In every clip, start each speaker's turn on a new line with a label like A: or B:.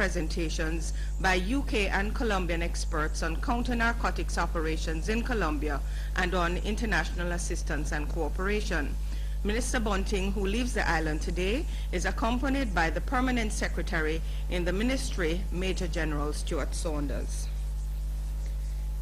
A: presentations by UK and Colombian experts on counter-narcotics operations in Colombia and on international assistance and cooperation. Minister Bunting, who leaves the island today, is accompanied by the Permanent Secretary in the Ministry, Major General Stuart Saunders.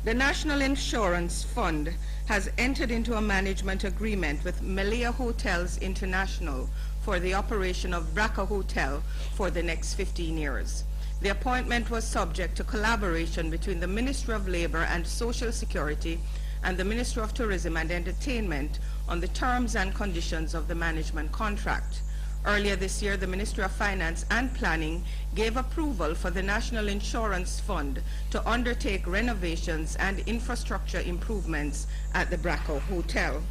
A: The National Insurance Fund has entered into a management agreement with Melia Hotels International for the operation of Braca Hotel for the next 15 years. The appointment was subject to collaboration between the Ministry of Labour and Social Security and the Ministry of Tourism and Entertainment on the terms and conditions of the management contract. Earlier this year, the Ministry of Finance and Planning gave approval for the National Insurance Fund to undertake renovations and infrastructure improvements at the Braca Hotel.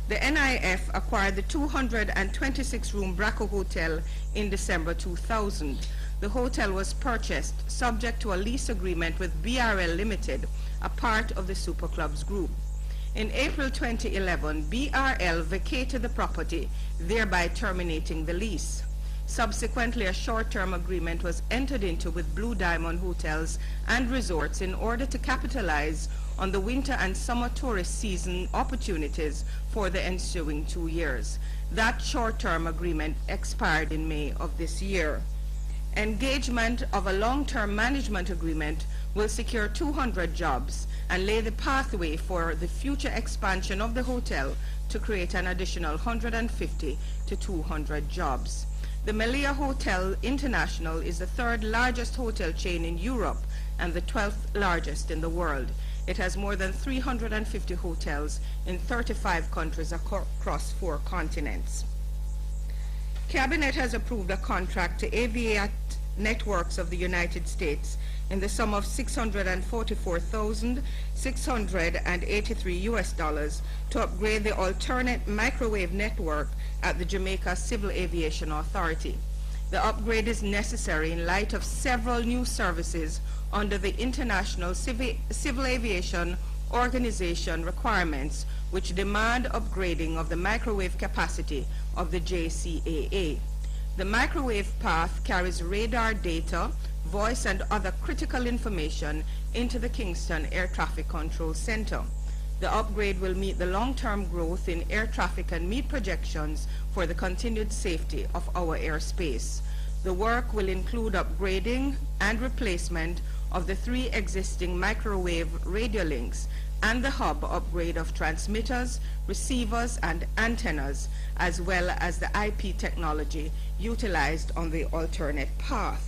A: The NIF acquired the 226-room Braca Hotel in December 2000. The hotel was purchased subject to a lease agreement with BRL Limited, a part of the Super Clubs Group. In April 2011, BRL vacated the property, thereby terminating the lease. Subsequently, a short-term agreement was entered into with Blue Diamond Hotels and Resorts in order to capitalize on the winter and summer tourist season opportunities for the ensuing 2 years. That short-term agreement expired in May of this year. Engagement of a long-term management agreement will secure 200 jobs and lay the pathway for the future expansion of the hotel to create an additional 150 to 200 jobs. The Melia Hotel International is the third largest hotel chain in Europe and the 12th largest in the world. It has more than 350 hotels in 35 countries across 4 continents. Cabinet has approved a contract to Aviat Networks of the United States in the sum of $644,683 to upgrade the alternate microwave network at the Jamaica Civil Aviation Authority. The upgrade is necessary in light of several new services under the International Civil Aviation Organization requirements, which demand upgrading of the microwave capacity of the JCAA. The microwave path carries radar data, voice, and other critical information into the Kingston Air Traffic Control Center. The upgrade will meet the long-term growth in air traffic and meet projections for the continued safety of our airspace. The work will include upgrading and replacement of the 3 existing microwave radio links and the hub upgrade of transmitters, receivers, and antennas, as well as the IP technology utilized on the alternate path.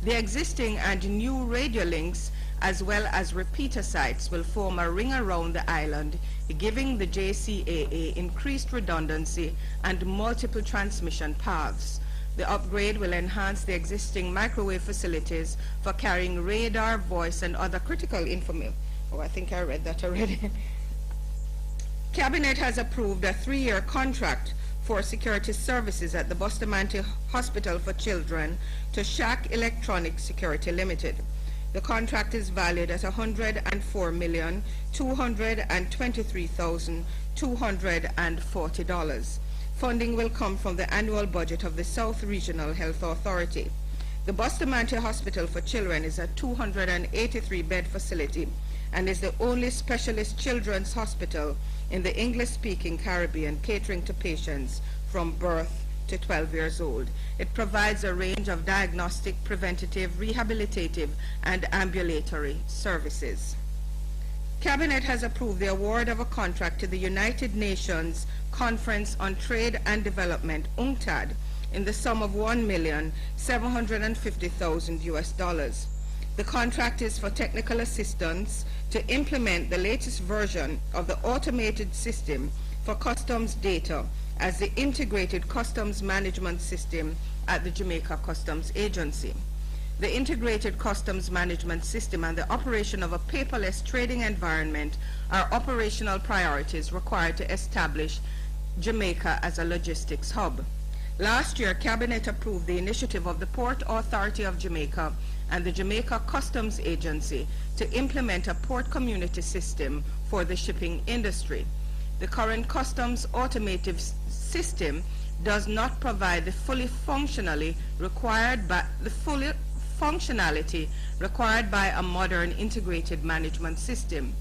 A: The existing and new radio links, as well as repeater sites, will form a ring around the island, giving the JCAA increased redundancy and multiple transmission paths. The upgrade will enhance the existing microwave facilities for carrying radar, voice, and other critical information. Oh, I think I read that already. Cabinet has approved a 3-year contract for security services at the Bustamante Hospital for Children to Shack Electronic Security Limited. The contract is valued at $104,223,240. Funding will come from the annual budget of the South Regional Health Authority. The Bustamante Hospital for Children is a 283-bed facility and is the only specialist children's hospital in the English-speaking Caribbean catering to patients from birth to 12 years old. It provides a range of diagnostic, preventative, rehabilitative, and ambulatory services. Cabinet has approved the award of a contract to the United Nations Conference on Trade and Development, UNCTAD, in the sum of $1,750,000. The contract is for technical assistance to implement the latest version of the automated system for customs data as the integrated customs management system at the Jamaica Customs Agency. The integrated customs management system and the operation of a paperless trading environment are operational priorities required to establish Jamaica as a logistics hub. Last year, Cabinet approved the initiative of the Port Authority of Jamaica and the Jamaica Customs Agency to implement a port community system for the shipping industry. The current customs automated system does not provide the functionality required by a modern integrated management system.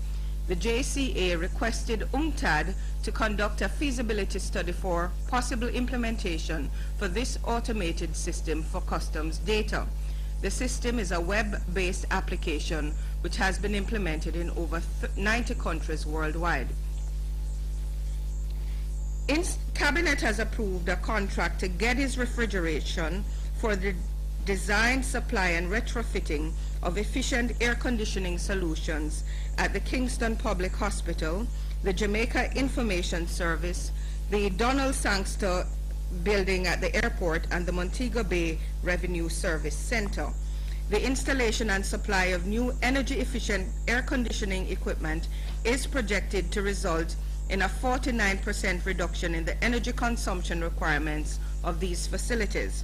A: The JCA requested UNCTAD to conduct a feasibility study for possible implementation for this automated system for customs data. The system is a web-based application which has been implemented in over 90 countries worldwide. Cabinet has approved a contract to Geddes Refrigeration for the design, supply, and retrofitting of efficient air conditioning solutions at the Kingston Public Hospital, the Jamaica Information Service, the Donald Sangster building at the airport, and the Montego Bay Revenue Service Center. The installation and supply of new energy-efficient air conditioning equipment is projected to result in a 49% reduction in the energy consumption requirements of these facilities.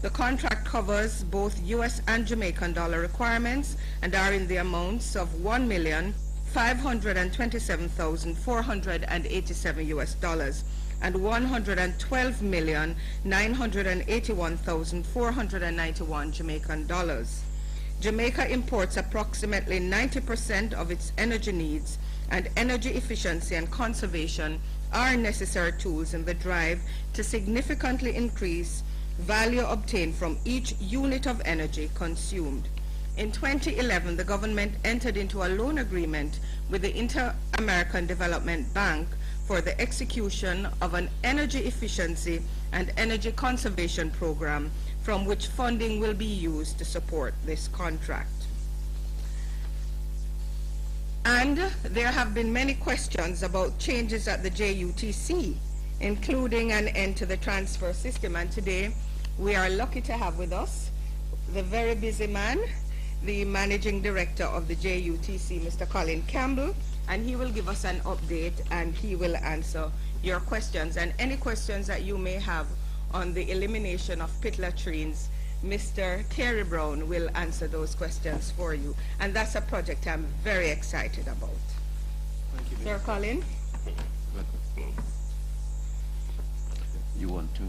A: The contract covers both U.S. and Jamaican dollar requirements and are in the amounts of $1,527,487 US dollars and $112,981,491 Jamaican dollars. Jamaica imports approximately 90% of its energy needs, and energy efficiency and conservation are necessary tools in the drive to significantly increase value obtained from each unit of energy consumed. In 2011, the government entered into a loan agreement with the Inter-American Development Bank for the execution of an energy efficiency and energy conservation program from which funding will be used to support this contract. And there have been many questions about changes at the JUTC, including an end to the transfer system. And today, we are lucky to have with us the very busy man, the Managing Director of the JUTC, Mr. Colin Campbell, and he will give us an update and he will answer your questions. And any questions that you may have on the elimination of pit latrines, Mr. Terry Brown will answer those questions for you. And that's a project I'm very excited about.
B: Thank you,
A: Sir Colin?
B: You want to...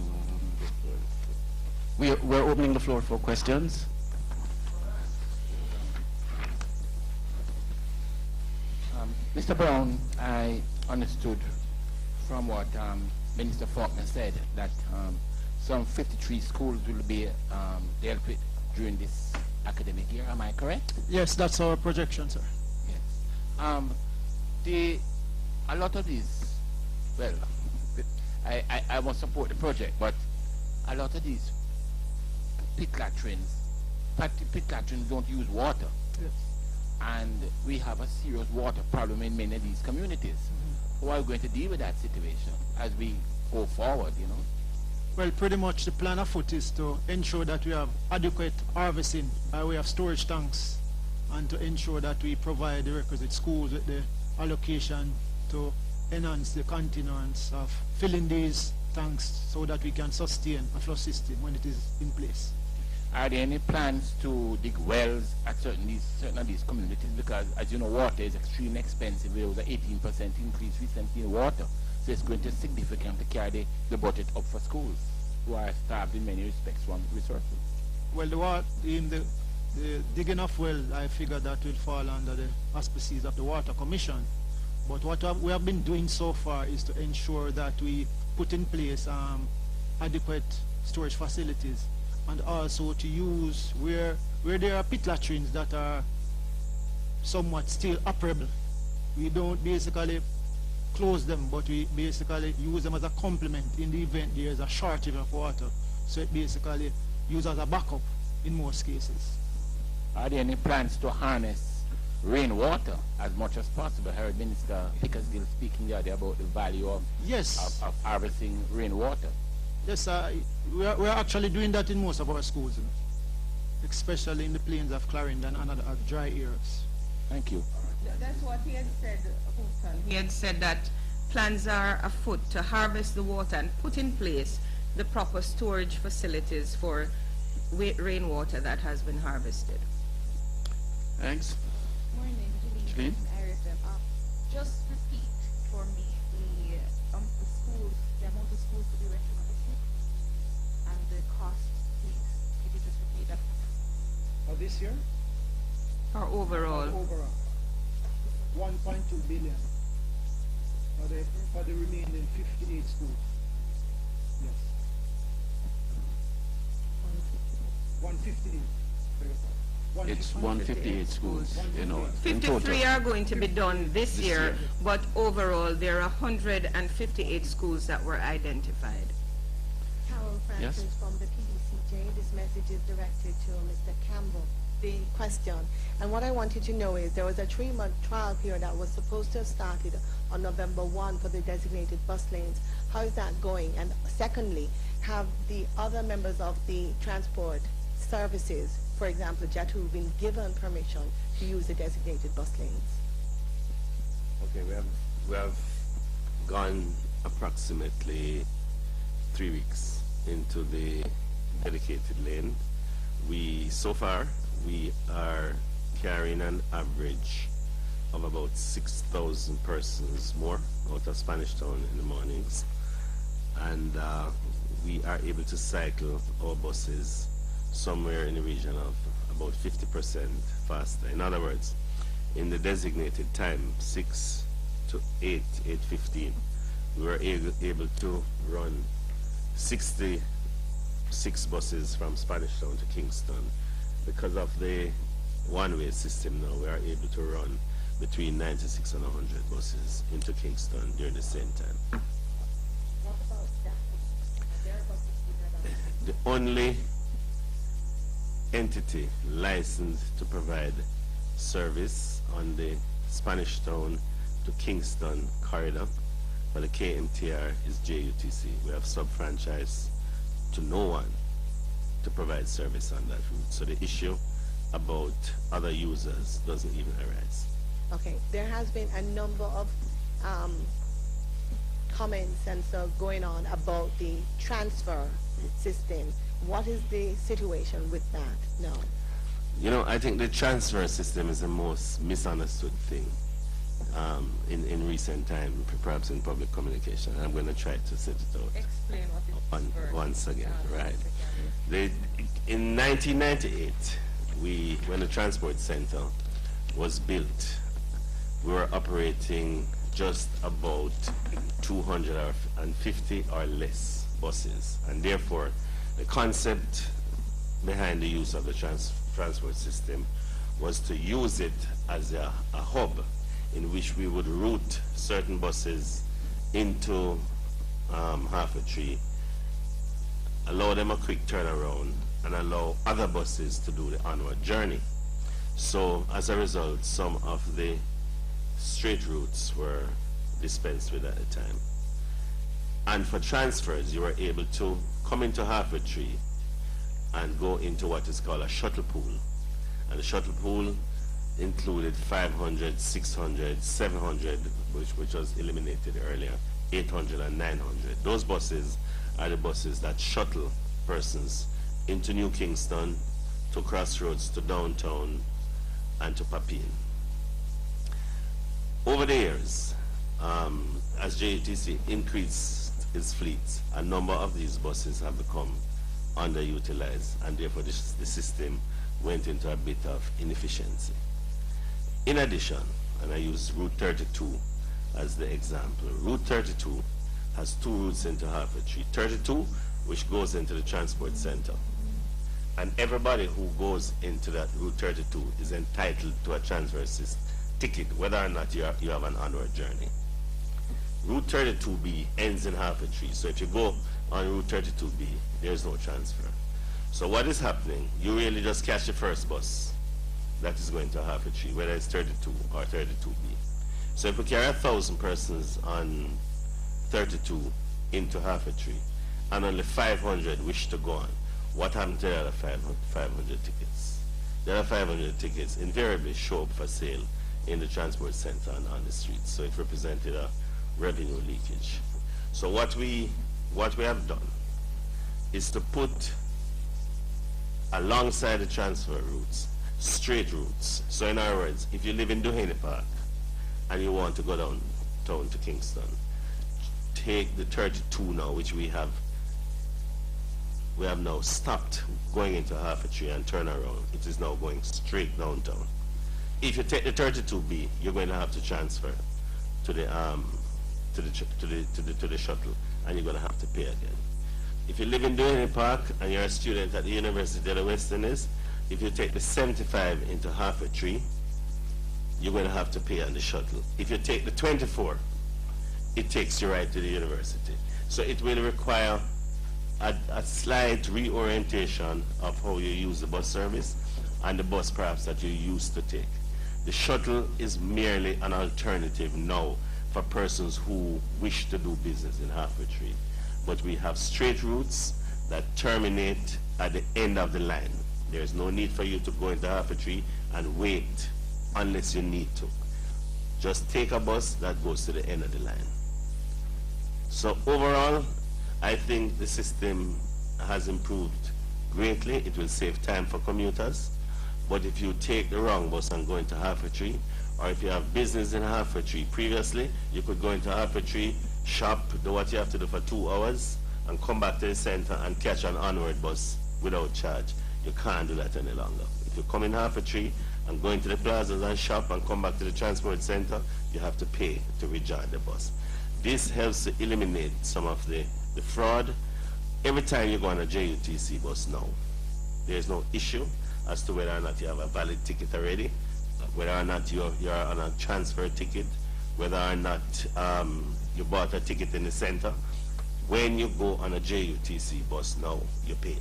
B: We're opening the floor for questions. Mr. Brown, I understood from what Minister Faulkner said that some 53 schools will be dealt with during this academic year. Am I correct?
C: Yes, that's our projection, sir.
B: Yes. A lot of these, well, I must support the project, but a lot of these pit latrines don't use water.
C: Yes.
B: And we have a serious water problem in many of these communities. Mm-hmm. How are we going to deal with that situation as we go forward, you know?
C: Well, pretty much the plan afoot is to ensure that we have adequate harvesting by way of storage tanks and to ensure that we provide the requisite schools with the allocation to enhance the continuance of filling these tanks so that we can sustain a flush system when it is in place.
B: Are there any plans to dig wells at certain of these communities? Because, as you know, water is extremely expensive. There was an 18% increase recently in water. So it's going to significantly carry the budget up for schools, who are starved in many respects from resources.
C: Well, the digging of wells, I figure that will fall under the auspices of the Water Commission. But what we have been doing so far is to ensure that we put in place adequate storage facilities, and also to use where there are pit latrines that are somewhat still operable. We don't basically close them, but we basically use them as a complement in the event there is a shortage of water. So it basically used as a backup in most cases.
B: Are there any plans to harness rainwater as much as possible? I heard Minister Pickersgill speaking the other day about the value of,
C: yes,
B: of harvesting rainwater.
C: Yes, we're actually doing that in most of our schools, especially in the plains of Clarendon and other dry areas.
B: Thank you.
A: That's what he had said, Houston. He had said that plans are afoot to harvest the water and put in place the proper storage facilities for rainwater that has been harvested.
B: Thanks.
D: Morning, Julie. Just repeat for me the schools, the amount of schools to be retrofitted. the cost, please? Could you just repeat that?
C: This year?
A: Or overall?
C: Overall. 1.2 billion for the remaining 58 schools. Yes. 158.
B: It's 158 schools, you know. in
A: 53
B: total.
A: are going to be done this year, but overall there are 158 schools that were identified.
E: Carol Francis
B: Yes.
E: from the PDCJ. This message is directed to Mr. Campbell. The question, and what I wanted to know is there was a 3-month trial period that was supposed to have started on November 1 for the designated bus lanes. How is that going? And secondly, have the other members of the transport services, for example, JETU, been given permission to use the designated bus lanes?
F: Okay, we have gone approximately 3 weeks into the dedicated lane. So far, we are carrying an average of about 6,000 persons more out of Spanish Town in the mornings. And we are able to cycle our buses somewhere in the region of about 50% faster. In other words, in the designated time, 6 to 8, 8:15, we were able to run 66 buses from Spanish Town to Kingston. Because of the one-way system now, we are able to run between 96 and 100 buses into Kingston during the same time.
E: What about staff? Are there buses
F: The only entity licensed to provide service on the Spanish Town to Kingston corridor for the KMTR is JUTC. We have sub-franchise to no one to provide service on that route. So the issue about other users doesn't even arise.
E: Okay, there has been a number of comments and so going on about the transfer system. What is the situation with that now?
F: You know, I think the transfer system is the most misunderstood thing in recent time, perhaps in public communication. I'm going to try to set it out
A: Explain what it is
F: once again, right? In 1998, when the transport center was built, we were operating just about 250 or less buses, and therefore the concept behind the use of the transport system was to use it as a hub in which we would route certain buses into Hertfordshire, allow them a quick turnaround, and allow other buses to do the onward journey. So as a result, some of the straight routes were dispensed with at the time. And for transfers, you were able to come into Hertfordshire and go into what is called a shuttle pool. And the shuttle pool included 500, 600, 700, which was eliminated earlier, 800 and 900. Those buses are the buses that shuttle persons into New Kingston, to Crossroads, to downtown, and to Papine. Over the years, as JTC increased its fleet, a number of these buses have become underutilized, and therefore the system went into a bit of inefficiency. In addition, and I use Route 32 as the example, Route 32 has 2 routes into Hertfordshire. 32, which goes into the transport center. And everybody who goes into that Route 32 is entitled to a transfer ticket, whether or not you have an onward journey. Route 32B ends in Hertfordshire, so if you go on Route 32B, there's no transfer. So what is happening, you really just catch the first bus that is going to Hertfordshire, whether it's 32 or 32B. So if we carry 1,000 persons on 32 into Hertfordshire, and only 500 wish to go on, what happened to the other 500 tickets? The other 500 tickets invariably show up for sale in the transport center and on the streets. So it represented a revenue leakage. So what we have done is to put alongside the transfer routes, straight routes. So in other words, if you live in Duhaney Park and you want to go downtown to Kingston, take the 32 now, which we have we have now stopped going into half a tree and turn around. It is now going straight downtown. If you take the 32B, you're going to have to transfer to the shuttle, and you're going to have to pay again. If you live in Duane Park and you're a student at the University of the West Indies, if you take the 75 into half a tree, you're going to have to pay on the shuttle. If you take the 24, it takes you right to the university. So it will require a slight reorientation of how you use the bus service and the bus perhaps that you used to take. The shuttle is merely an alternative now for persons who wish to do business in half a tree. But we have straight routes that terminate at the end of the line. There's no need for you to go into half a tree and wait unless you need to. Just take a bus that goes to the end of the line. So overall, I think the system has improved greatly. It will save time for commuters. But if you take the wrong bus and go into half a tree, or if you have business in half a tree, previously you could go into half a tree, shop, do what you have to do for 2 hours, and come back to the center and catch an onward bus without charge. You can't do that any longer. If you come in half a tree and go into the plazas and shop and come back to the transport center, you have to pay to rejoin the bus. This helps to eliminate some of the fraud. Every time you go on a JUTC bus now, there's no issue as to whether or not you have a valid ticket already, whether or not you're on a transfer ticket, whether or not you bought a ticket in the center. When you go on a JUTC bus now, you pay.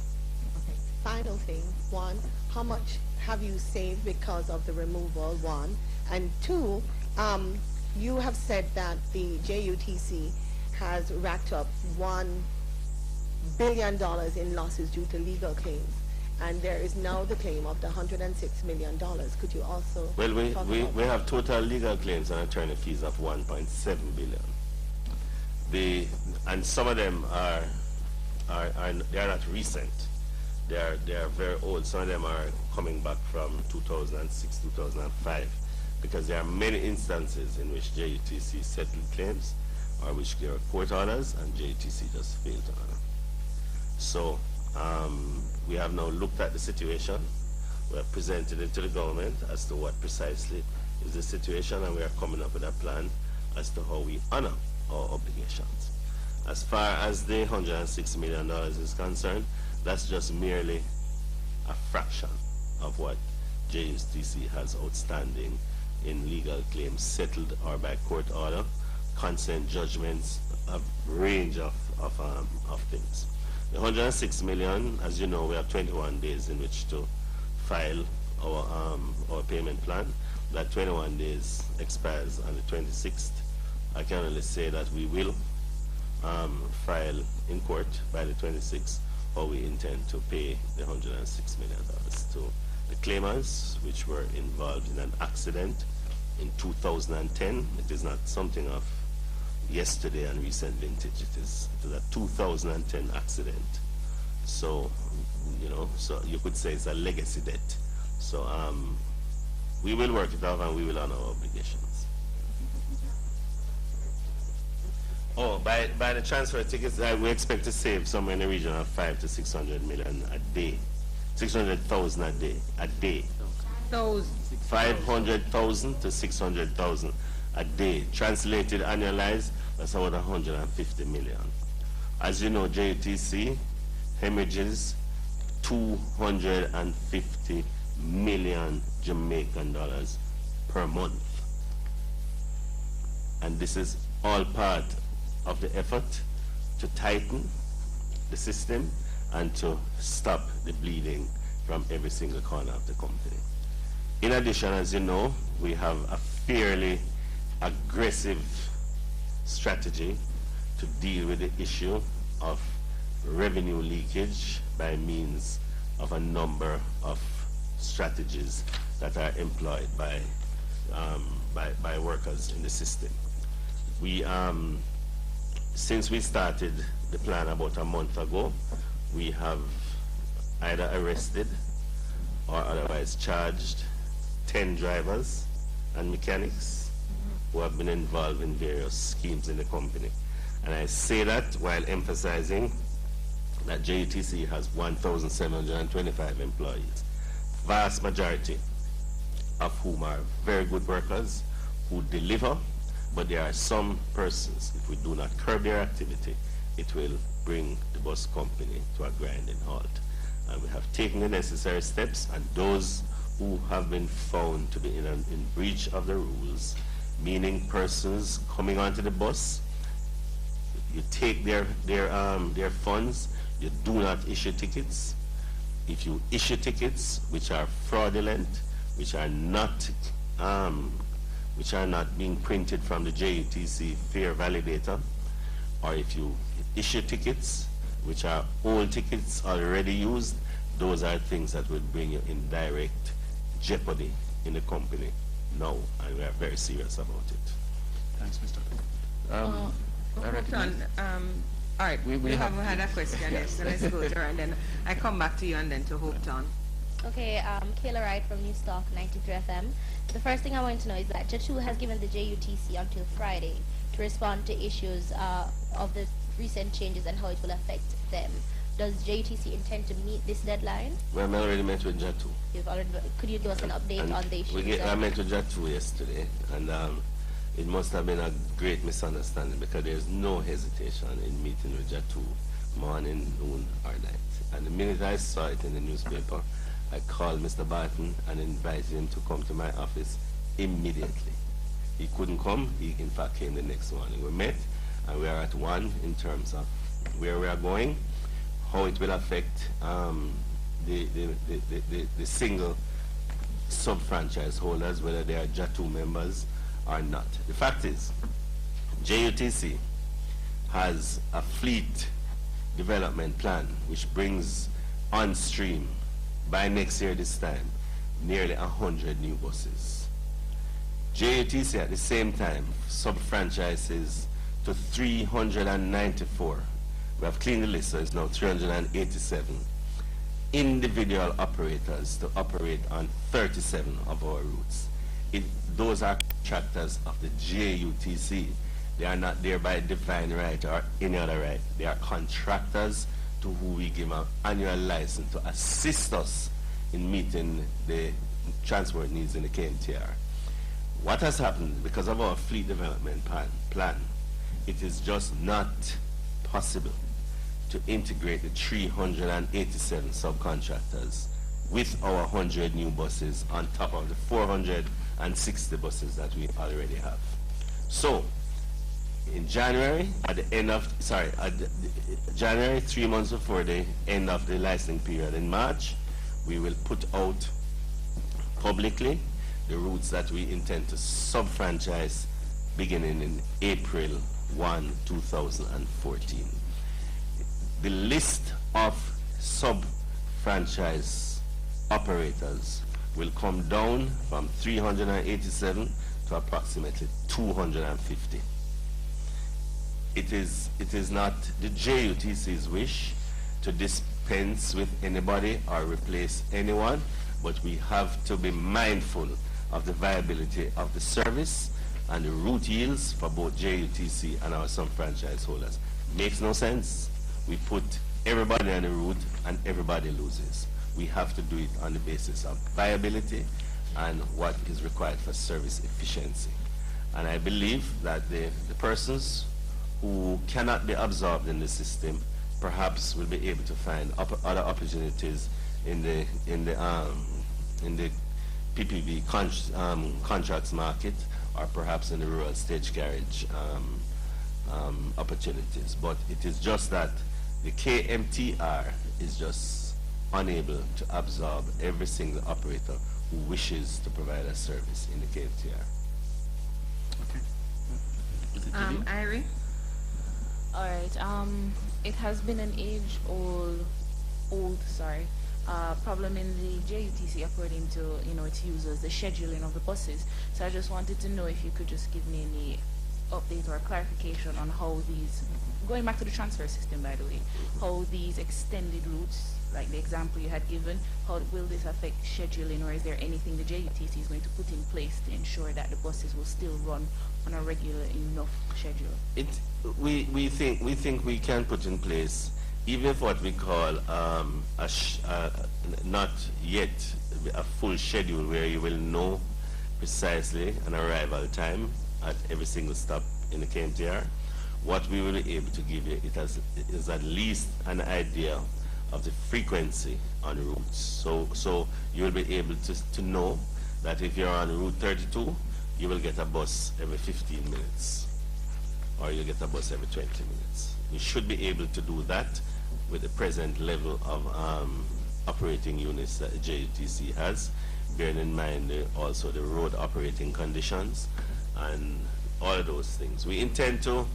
E: Final thing, one, how much have you saved because of the removal, one? And two, you have said that the JUTC has racked up $1 billion in losses due to legal claims, and there is now the claim of the $106 million. Could you also
F: Well, we have total legal claims and attorney fees of $1.7 billion. And some of them they are not recent. They are very old. Some of them are coming back from 2006, 2005, because there are many instances in which JUTC settled claims, or which there are court orders, and JUTC just failed to honor. So we have now looked at the situation. We have presented it to the government as to what precisely is the situation, and we are coming up with a plan as to how we honor our obligations. As far as the $106 million is concerned, that's just merely a fraction of what JUTC has outstanding in legal claims settled or by court order, consent judgments, a range of things. The $106 million, as you know, we have 21 days in which to file our payment plan. That 21 days expires on the 26th. I can only say that we will file in court by the 26th, or we intend to pay the $106 million to the claimants, which were involved in an accident in 2010. It is not something of yesterday and recent vintage. It is a 2010 accident. So, so you could say it's a legacy debt. So we will work it out and we will honor our obligations. Oh, by the transfer tickets, we expect to save somewhere in the region of 500 to 600 million a day. 600,000 a day. 500,000 to 600,000 a day. Translated, annualized, that's about 150 million. As you know, JUTC hemorrhages 250 million Jamaican dollars per month. And this is all part of the effort to tighten the system and to stop the bleeding from every single corner of the company. In addition, as you know, we have a fairly aggressive strategy to deal with the issue of revenue leakage by means of a number of strategies that are employed by workers in the system. We since we started the plan about a month ago, we have either arrested or otherwise charged 10 drivers and mechanics who have been involved in various schemes in the company. And I say that while emphasizing that JUTC has 1,725 employees, vast majority of whom are very good workers who deliver, but there are some persons, if we do not curb their activity, it will bring the bus company to a grinding halt. And we have taken the necessary steps, and those who have been found to be in breach of the rules, meaning persons coming onto the bus, you take their funds, you do not issue tickets. If you issue tickets which are fraudulent, which are not being printed from the JUTC fare validator, or if you issue tickets which are old tickets already used, those are things that will bring you in direct jeopardy in the company now, and we are very serious about it.
B: Thanks, Mr.
A: All right, we haven't had a question yet, so let's go to her, and then I come back to you and then to Hope Town.
G: Okay, Kayla Wright from News Talk 93 FM. The first thing I want to know is that JATU has given the JUTC until Friday to respond to issues of the recent changes and how it will affect them. Does JUTC intend to meet this deadline?
F: Well, I already met with JATU.
G: Could you give us an update on the issues?
F: I met with JATU yesterday, and it must have been a great misunderstanding, because there's no hesitation in meeting with JATU morning, noon, or night. And the minute I saw it in the newspaper, I called Mr. Barton and invited him to come to my office immediately. He couldn't come. He, in fact, came the next morning. We met, and we are at one in terms of where we are going, how it will affect the single sub-franchise holders, whether they are JATU members or not. The fact is, JUTC has a fleet development plan which brings on stream by next year this time nearly 100 new buses. JUTC at the same time sub-franchises to 394. We have cleaned the list, so it's now 387 individual operators to operate on 37 of our routes. Those are contractors of the JUTC. They are not there by divine right or any other right. They are contractors to who we give an annual license to assist us in meeting the transport needs in the KMTR. What has happened, because of our fleet development plan, it is just not possible to integrate the 387 subcontractors with our 100 new buses on top of the 460 buses that we already have. So, in January, January, 3 months before the end of the licensing period in March, we will put out publicly the routes that we intend to sub-franchise beginning in April 1, 2014. The list of sub-franchise operators will come down from 387 to approximately 250. It is not the JUTC's wish to dispense with anybody or replace anyone, but we have to be mindful of the viability of the service and the route yields for both JUTC and our sub-franchise holders. Makes no sense. We put everybody on the route and everybody loses. We have to do it on the basis of viability and what is required for service efficiency. And I believe that the persons who cannot be absorbed in the system perhaps will be able to find other opportunities in the PPV contracts market, or perhaps in the rural stage carriage opportunities. But it is just that the KMTR is just unable to absorb every single operator who wishes to provide a service in the KMTR.
B: Okay.
A: Irie?
D: All right. It has been an age-old problem in the JUTC according to its users, the scheduling of the buses. So I just wanted to know if you could just give me any update or clarification on how these, going back to the transfer system by the way, how these extended routes, like the example you had given, how will this affect scheduling, or is there anything the JUTC is going to put in place to ensure that the buses will still run on a regular enough schedule?
F: We think we can put in place even if what we call not yet a full schedule where you will know precisely an arrival time at every single stop in the KMTR, what we will be able to give you is at least an idea of the frequency on routes. So you will be able to know that if you're on Route 32, you will get a bus every 15 minutes, or you'll get a bus every 20 minutes. You should be able to do that with the present level of operating units that the JUTC has, bearing in mind also the road operating conditions and all of those things. We intend to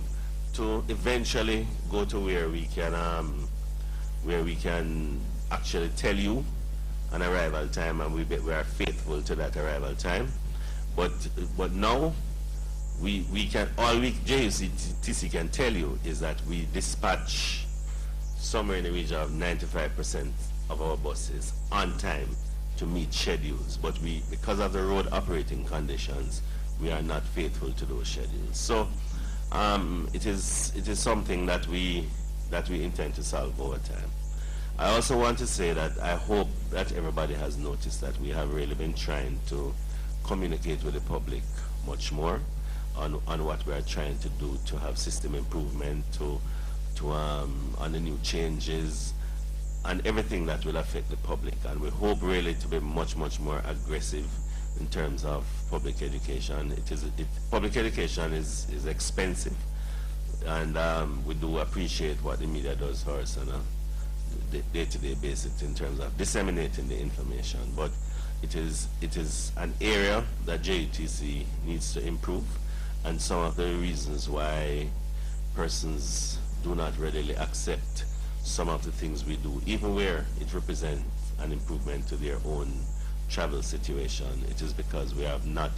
F: eventually go to where we can actually tell you an arrival time, and we are faithful to that arrival time. But now JUTC can tell you is that we dispatch somewhere in the region of 95% of our buses on time to meet schedules. But because of the road operating conditions, we are not faithful to those schedules. So it is something that we intend to solve over time. I also want to say that I hope that everybody has noticed that we have really been trying to communicate with the public much more on what we are trying to do to have system improvement, on the new changes and everything that will affect the public. And we hope really to be much more aggressive in terms of public education. Public education is expensive, and we do appreciate what the media does for us on a day-to-day basis in terms of disseminating the information. But it is an area that JUTC needs to improve, and some of the reasons why persons do not readily accept some of the things we do, even where it represents an improvement to their own travel situation. It is because we have not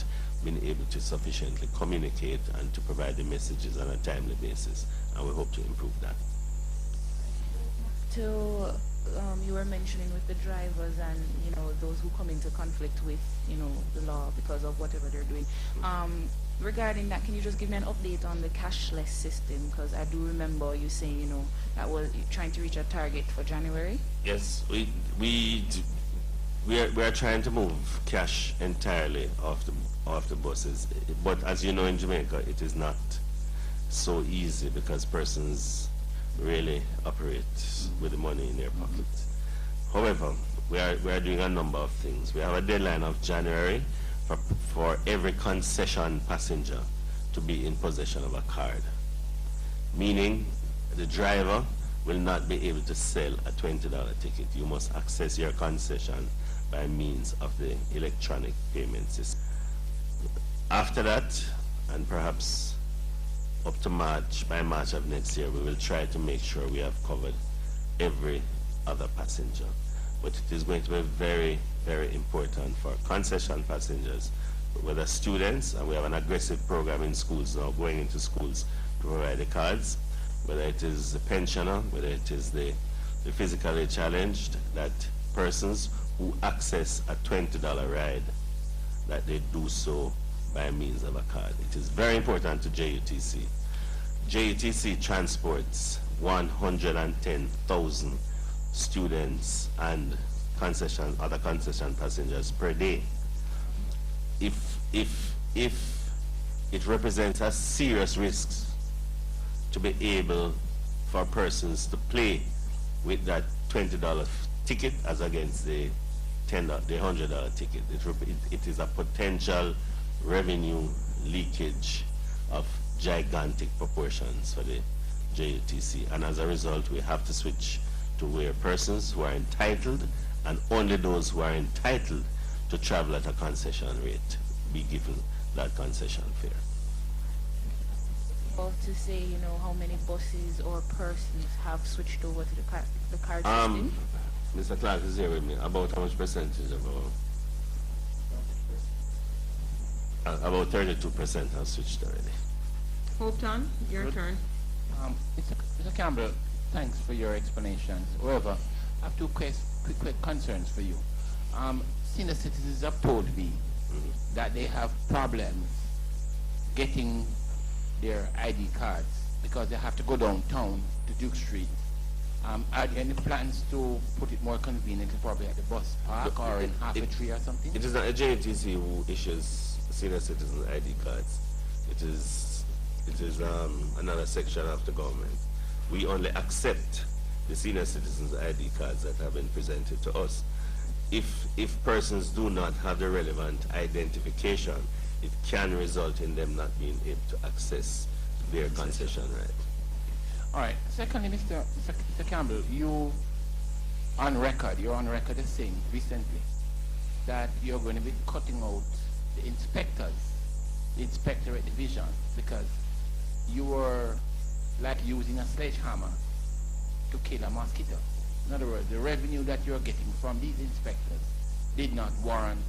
F: been able to sufficiently communicate and to provide the messages on a timely basis, and we hope to improve that.
D: You were mentioning with the drivers and those who come into conflict with the law because of whatever they're doing. Regarding that, can you just give me an update on the cashless system? Because I do remember you saying that was trying to reach a target for January.
F: Yes, we are trying to move cash entirely off the buses. But as you know, in Jamaica, it is not so easy because persons really operate with the money in their pockets. However, we are doing a number of things. We have a deadline of January for every concession passenger to be in possession of a card, meaning the driver will not be able to sell a $20 ticket. You must access your concession by means of the electronic payment system. After that, and perhaps up to by March of next year, we will try to make sure we have covered every other passenger. But it is going to be very important for concession passengers, whether students, and we have an aggressive program in schools now, going into schools to provide the cards, whether it is the pensioner, whether it is the physically challenged, that persons who access a $20 ride, that they do so by means of a card. It is very important to JUTC. JUTC transports 110,000 students and other concession passengers per day. If it represents a serious risk to be able for persons to play with that $20 ticket as against the $100 ticket, it is a potential revenue leakage of gigantic proportions for the JUTC, and as a result we have to switch to where persons who are entitled, and only those who are entitled to travel at a concession rate, be given that concession fare.
D: Or to say, how many buses or persons have switched over to the card system?
F: Mr. Clark is here with me. About how much percentage of about 32% have switched already.
A: Hopeton, your turn.
B: Mr. Campbell, thanks for your explanations. However, I have two quick concerns for you. Senior citizens have told me that they have problems getting their ID cards because they have to go downtown to Duke Street Are there any plans to put it more conveniently, probably at the bus park or in half a tree or something?
F: It is not a JTC who issues senior citizen ID cards. It is another section of the government. We only accept the senior citizens ID cards that have been presented to us. If persons do not have the relevant identification, it can result in them not being able to access their concession right.
B: All right. Secondly, Mr. Campbell, you're on record as saying recently that you're going to be cutting out the inspectors, the inspectorate division, because you were like using a sledgehammer to kill a mosquito. In other words, the revenue that you're getting from these inspectors did not warrant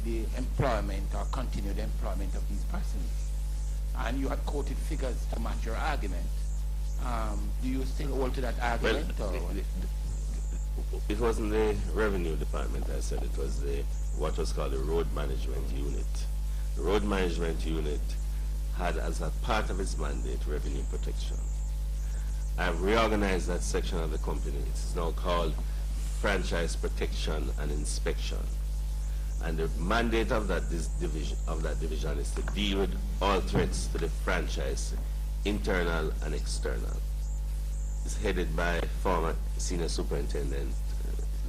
B: the employment or continued employment of these persons. And you had quoted figures to match your argument. Do you still hold to that argument?
F: Well, it wasn't the revenue department, I said. It was what was called the road management unit. The road management unit had as a part of its mandate revenue protection. I've reorganized that section of the company. It's now called franchise protection and inspection. And the mandate of that division is to deal with all threats to the franchise, internal and external. It's headed by former Senior Superintendent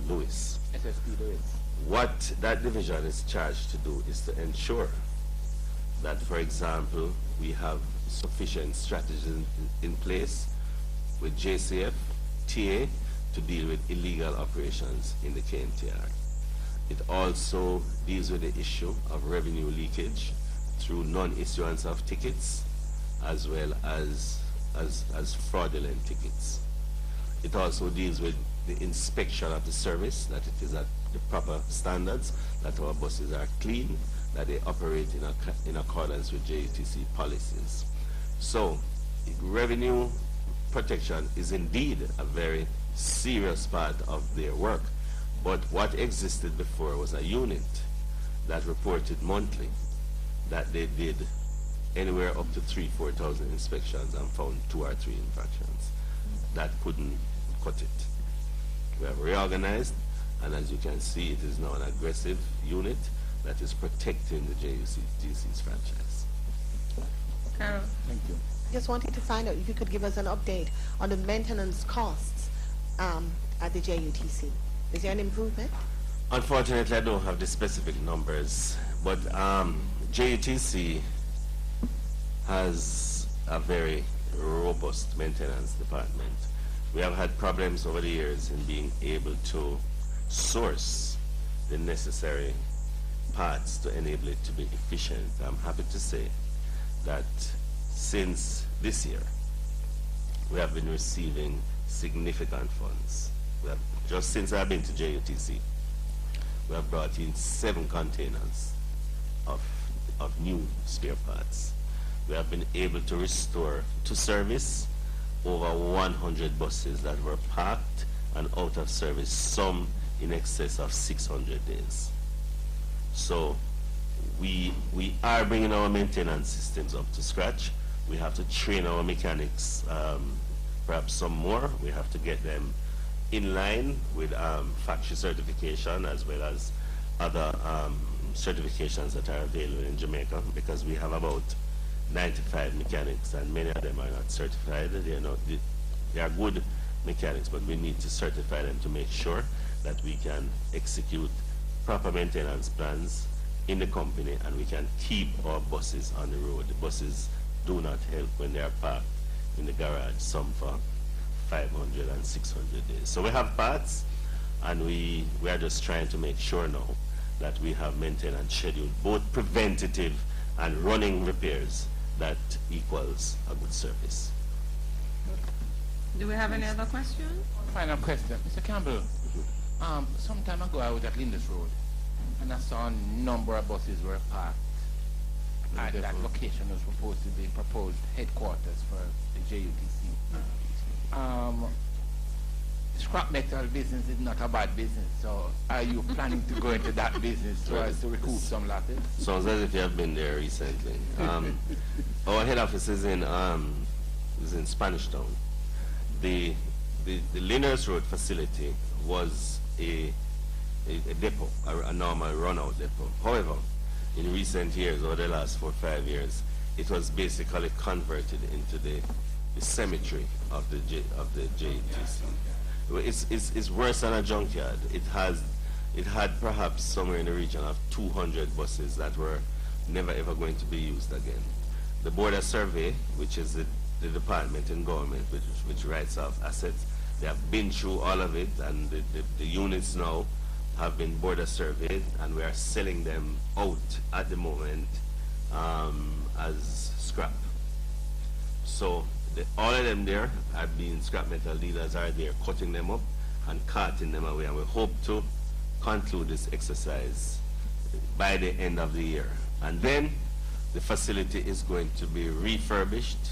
F: Lewis.
B: SSP Lewis.
F: What that division is charged to do is to ensure that, for example, we have sufficient strategies in place with JCF, TA, to deal with illegal operations in the KMTR. It also deals with the issue of revenue leakage through non-issuance of tickets as well as fraudulent tickets. It also deals with the inspection of the service, that it is at the proper standards, that our buses are clean, that they operate in accordance with JTC policies. So, revenue protection is indeed a very serious part of their work. But what existed before was a unit that reported monthly that they did anywhere up to 3,000–4,000 inspections and found 2 or 3 infractions. That couldn't cut it. We have reorganized, and as you can see, it is now an aggressive unit that is protecting the JUC's franchise.
A: Carol.
B: Thank you.
E: Just wanted to find out if you could give us an update on the maintenance costs at the JUTC. Is there an improvement?
F: Unfortunately, I don't have the specific numbers, but JUTC has a very robust maintenance department. We have had problems over the years in being able to source the necessary parts to enable it to be efficient. I'm happy to say that since this year, we have been receiving significant funds. Just since I've been to JUTC, we have brought in 7 containers of new spare parts. We have been able to restore to service over 100 buses that were parked and out of service, some in excess of 600 days. So we are bringing our maintenance systems up to scratch. We have to train our mechanics, perhaps some more. We have to get them in line with factory certification as well as other certifications that are available in Jamaica, because we have about 95 mechanics and many of them are not certified. They are good mechanics, but we need to certify them to make sure that we can execute proper maintenance plans in the company and we can keep our buses on the road. The buses do not help when they are parked in the garage, some for 500 and 600 days. So we have parts, and we are just trying to make sure now that we have maintenance scheduled, both preventative and running repairs that equals a good service.
A: Do we have any other questions?
B: Final question. Mr. Campbell, some time ago I was at Lindis Road and I saw a number of buses were parked at that location was supposed to be proposed headquarters for the JUTC. Scrap metal business is not a bad business, so are you planning to go into that business so as to recoup some losses?
F: Sounds as if you have been there recently. Our head office is in Spanish Town. The the Lyndhurst Road facility was a depot, a normal run-out depot. However, in recent years, over the last 4 or 5 years, it was basically converted into the cemetery of the JTC. It's worse than a junkyard. It had perhaps somewhere in the region of 200 buses that were never ever going to be used again. The Border Survey, which is the department in government which writes off assets, they have been through all of it, and the units now have been border surveyed, and we are selling them out at the moment as scrap. So all of them there have been scrap metal dealers are there cutting them up and carting them away, and we hope to conclude this exercise by the end of the year. And then the facility is going to be refurbished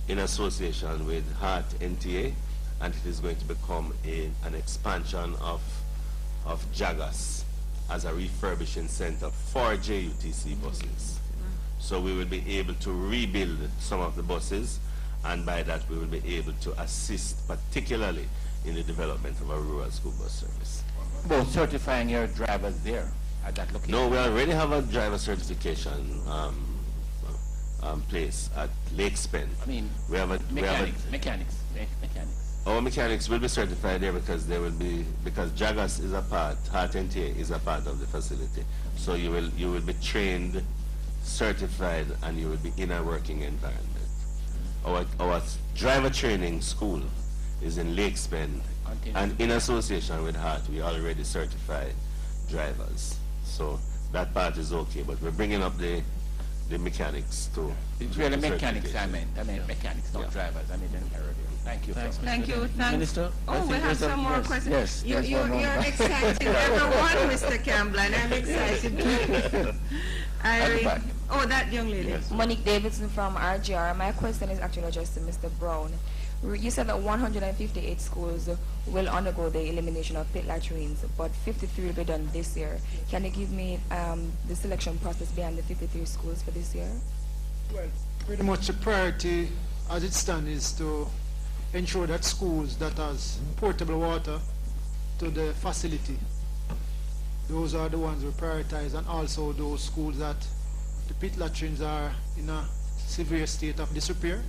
F: in association with Hart NTA, and it is going to become an expansion of Jagas as a refurbishing center for JUTC buses. So we will be able to rebuild some of the buses, and by that we will be able to assist particularly in the development of a rural school bus service.
B: About certifying your drivers there at that location?
F: No, we already have a driver certification place at Lake Spen.
B: I mean,
F: we have
B: mechanics.
F: Our mechanics will be certified there because Jagas is a part, Hart NTA is a part of the facility. So you will be trained, certified, and you will be in a working environment. Our driver training school is in Lake Spen, and in association with Hart, we already certify drivers. So that part is okay, but we're bringing up the mechanics too.
B: It's really mechanics I meant mechanics, not drivers. I mean earlier. Thank you.
C: Thanks,
A: Thank you. Thanks.
H: Minister,
A: Oh, we have some more questions.
H: Yes,
A: You're excited. Everyone, Mr. Campbell, and I'm excited too. Oh, that young lady.
H: Yes.
D: Monique Davidson from RGR. My question is actually addressed to Mr. Brown. You said that 158 schools will undergo the elimination of pit latrines, but 53 will be done this year. Can you give me the selection process behind the 53 schools for this year?
C: Well, pretty much the priority as it stands is to ensure that schools that has portable water to the facility, those are the ones we prioritize, and also those schools that the pit latrines are in a severe state of disrepair.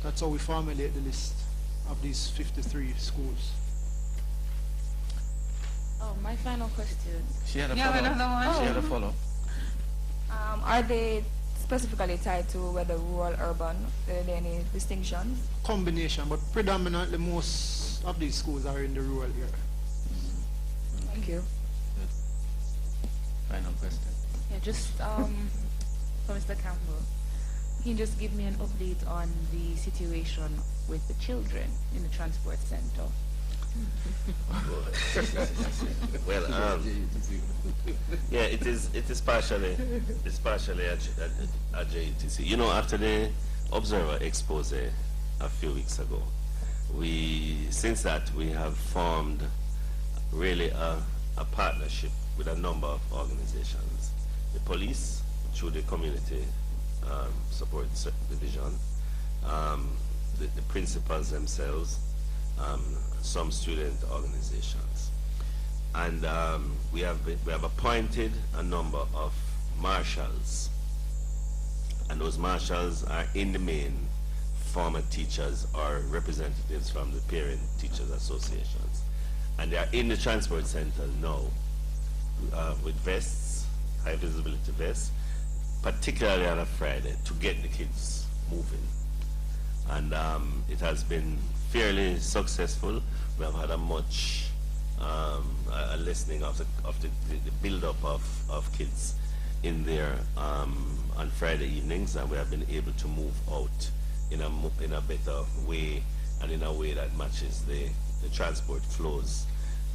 C: That's how we formulate the list of these 53 schools.
D: Oh, my final question.
H: She had a
A: Yeah,
H: follow.
A: another one.
H: She had a follow.
D: Are they specifically tied to whether rural, urban? Are there any distinctions?
C: Combination, but predominantly most of these schools are in the rural area.
D: Thank you.
H: Final question.
D: Yeah, just for Mr. Campbell, can you just give me an update on the situation with the children in the transport center?
F: Well, yeah, it is partially a JTC. You know, after the Observer expose a few weeks ago, since that we have formed really a partnership with a number of organizations. The police, through the community support division, the principals themselves, some student organizations, and we have appointed a number of marshals, and those marshals are in the main former teachers or representatives from the parent teachers associations, and they are in the transport center now with vests, high visibility vests, particularly on a Friday, to get the kids moving. And it has been fairly successful. We have had a much a lessening of the build-up of kids in there on Friday evenings, and we have been able to move out in a better way, and in a way that matches the transport flows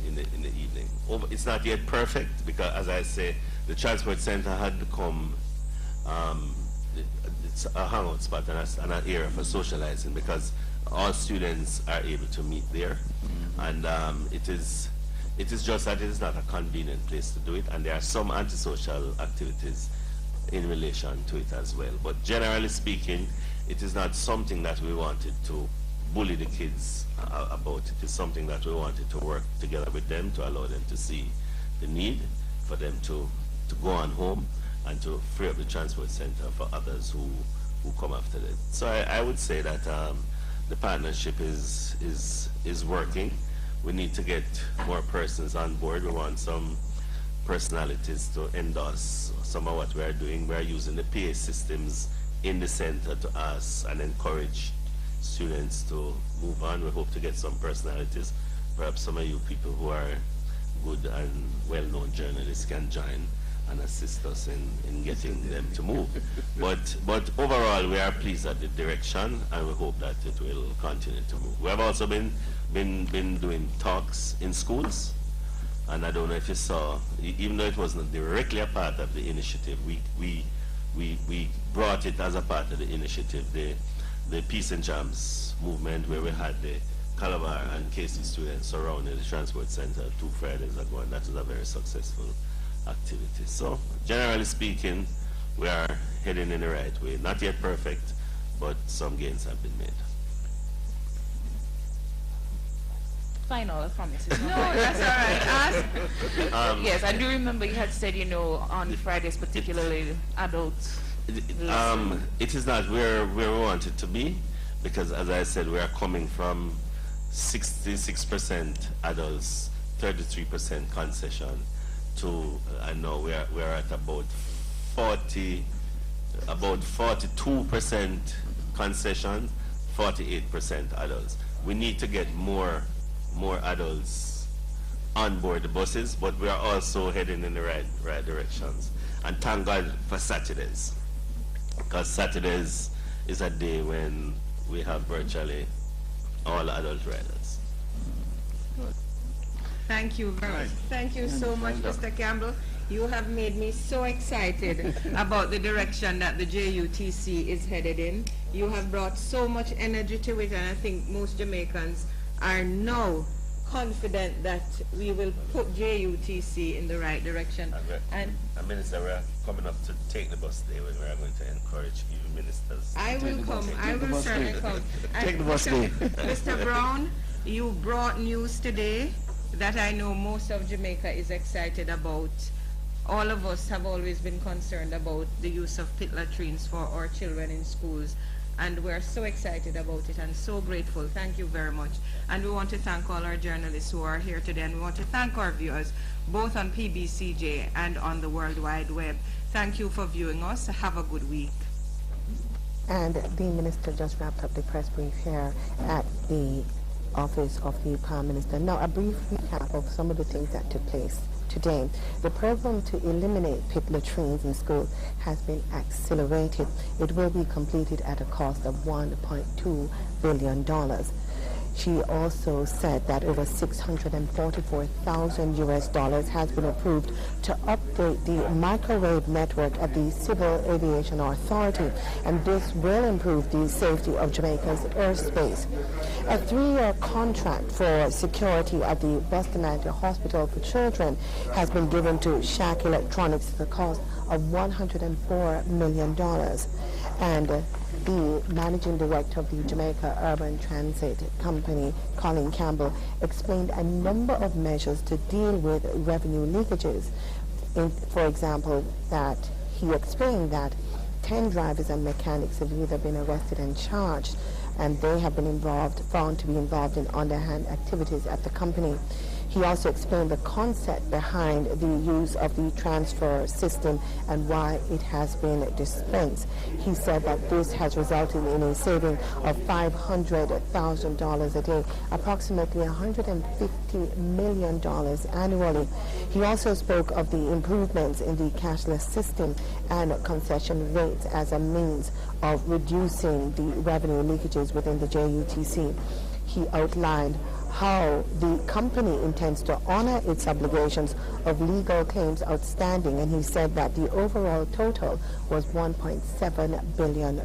F: in the evening. It's not yet perfect because, as I say, the transport center had become it's a hangout spot and an area for socializing, because all students are able to meet there, and it is just that it is not a convenient place to do it, and there are some antisocial activities in relation to it as well. But generally speaking, it is not something that we wanted to bully the kids about it. It's something that we wanted to work together with them to allow them to see the need for them to go on home and to free up the transport center for others who come after them. So I would say that the partnership is working. We need to get more persons on board. We want some personalities to endorse some of what we are doing. We are using the PA systems in the center to ask and encourage students to move on. We hope to get some personalities. Perhaps some of you people who are good and well-known journalists can join and assist us in getting them to move. But overall, we are pleased at the direction, and we hope that it will continue to move. We have also been doing talks in schools, and I don't know if you saw, even though it wasn't directly a part of the initiative, we brought it as a part of the initiative, the Peace and Jams movement, where we had the Calabar and KC students surrounding the transport center 2 Fridays ago, and that was a very successful activity. So, generally speaking, we are heading in the right way. Not yet perfect, but some gains have been made.
D: Final, I promise.
A: No, that's all right.
D: Yes, I do remember you had said, on Fridays, particularly adults.
F: It is not where we want it to be, because as I said, we are coming from 66% adults, 33% concession, to I know we are at about 42% concession, 48% adults. We need to get more adults on board the buses, but we are also heading in the right directions. And thank God for Saturdays, because Saturdays is a day when we have virtually all adult riders.
A: Thank you very much. Thank you so much, Mr. Campbell. You have made me so excited about the direction that the JUTC is headed in. You have brought so much energy to it, and I think most Jamaicans are now confident that we will put JUTC in the right direction.
F: And Minister, we are coming up to take the bus day when we are going to encourage you ministers.
A: I will come. I will certainly come.
B: Take the bus day.
A: Mr. Brown, you brought news today that I know most of Jamaica is excited about. All of us have always been concerned about the use of pit latrines for our children in schools, and we're so excited about it and so grateful. Thank you very much. And we want to thank all our journalists who are here today, and we want to thank our viewers both on PBCJ and on the World Wide Web. Thank you for viewing us. Have a good week.
H: And the Minister just wrapped up the press brief here at the Office of the Prime Minister. Now, a brief recap of some of the things that took place today. The program to eliminate pit latrines in schools has been accelerated. It will be completed at a cost of $1.2 billion. She also said that over $644,000 has been approved to update the microwave network at the Civil Aviation Authority, and this will improve the safety of Jamaica's airspace. A 3-year contract for security at the Bustamante Hospital for Children has been given to Shack Electronics at the cost of $104 million. And the managing director of the Jamaica Urban Transit Company, Colin Campbell, explained a number of measures to deal with revenue leakages. For example, that he explained that 10 drivers and mechanics have either been arrested and charged, and they have been found to be involved in underhand activities at the company. He also explained the concept behind the use of the transfer system and why it has been dispensed. He said that this has resulted in a saving of $500,000 a day, approximately $150 million annually. He also spoke of the improvements in the cashless system and concession rates as a means of reducing the revenue leakages within the JUTC. He outlined how the company intends to honor its obligations of legal claims outstanding, and he said that the overall total was $1.7 billion.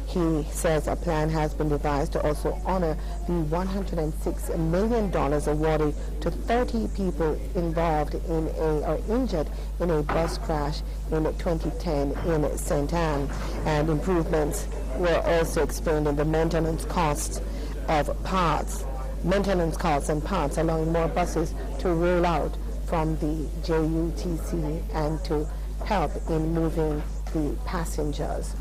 H: He says a plan has been devised to also honor the $106 million awarded to 30 people involved in or injured in a bus crash in 2010 in St. Anne. And improvements were also explained in the maintenance costs and parts, allowing more buses to roll out from the JUTC and to help in moving the passengers.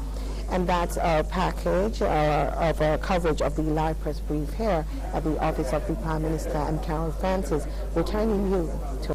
H: And that's our package of our coverage of the live press brief here at the Office of the Prime Minister. I'm Carol Francis, returning you to